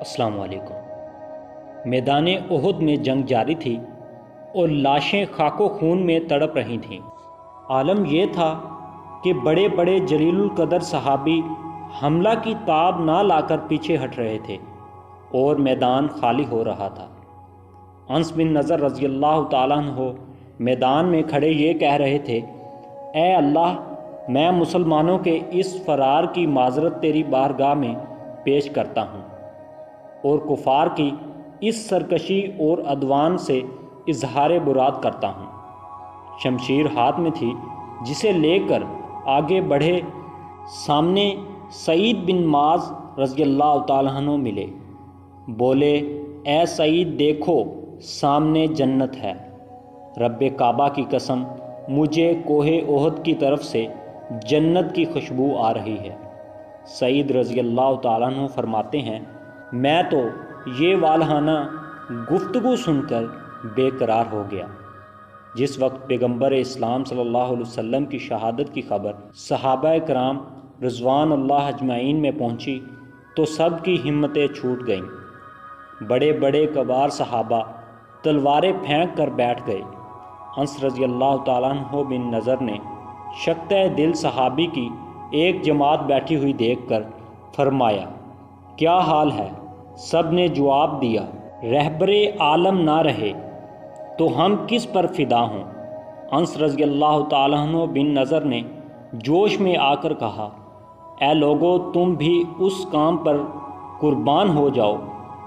السلام علیکم۔ میدان احد میں جنگ جاری تھی اور لاشیں خاک و خون میں تڑپ رہی تھیں۔ عالم یہ تھا کہ بڑے بڑے جلیل القدر صحابی حملہ کی تاب نہ لا کر پیچھے ہٹ رہے تھے اور میدان خالی ہو رہا تھا۔ انس بن نضر رضی اللہ تعالیٰ عنہ میدان میں کھڑے یہ کہہ رہے تھے، اے اللہ، میں مسلمانوں کے اس فرار کی معذرت تیری بارگاہ میں پیش کرتا ہوں اور کفار کی اس سرکشی اور عدوان سے اظہار برات کرتا ہوں۔ شمشیر ہاتھ میں تھی جسے لے کر آگے بڑھے۔ سامنے سعید بن معاذ رضی اللہ تعالیٰ عنہ ملے، بولے، اے سعید، دیکھو سامنے جنت ہے۔ رب کعبہ کی قسم، مجھے کوہ احد کی طرف سے جنت کی خوشبو آ رہی ہے۔ سعید رضی اللہ تعالیٰ عنہ فرماتے ہیں، میں تو یہ والہانہ گفتگو سن کر بے قرار ہو گیا۔ جس وقت پیغمبر اسلام صلی اللہ علیہ وسلم کی شہادت کی خبر صحابہ کرام رضوان اللہ اجمعین میں پہنچی تو سب کی ہمتیں چھوٹ گئیں۔ بڑے بڑے کبار صحابہ تلواریں پھینک کر بیٹھ گئے۔ انس رضی اللہ تعالیٰ عنہ بن نضر نے شقتِ دل صحابی کی ایک جماعت بیٹھی ہوئی دیکھ کر فرمایا، کیا حال ہے؟ سب نے جواب دیا، رہبر عالم نہ رہے تو ہم کس پر فدا ہوں؟ انس رضی اللہ تعالیٰ عنہ بن نضر نے جوش میں آ کر کہا، اے لوگو، تم بھی اس کام پر قربان ہو جاؤ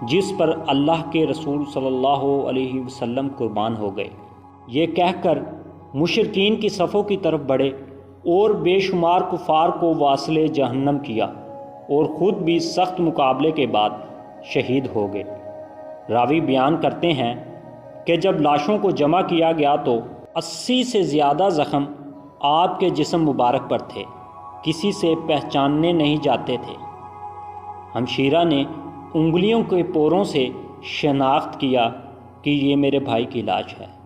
جس پر اللہ کے رسول صلی اللہ علیہ وسلم قربان ہو گئے۔ یہ کہہ کر مشرکین کی صفوں کی طرف بڑھے اور بے شمار کفار کو واصل جہنم کیا اور خود بھی سخت مقابلے کے بعد شہید ہو گئے۔ راوی بیان کرتے ہیں کہ جب لاشوں کو جمع کیا گیا تو 80 سے زیادہ زخم آپ کے جسم مبارک پر تھے، کسی سے پہچاننے نہیں جاتے تھے۔ ہمشیرہ نے انگلیوں کے پوروں سے شناخت کیا کہ یہ میرے بھائی کی لاش ہے۔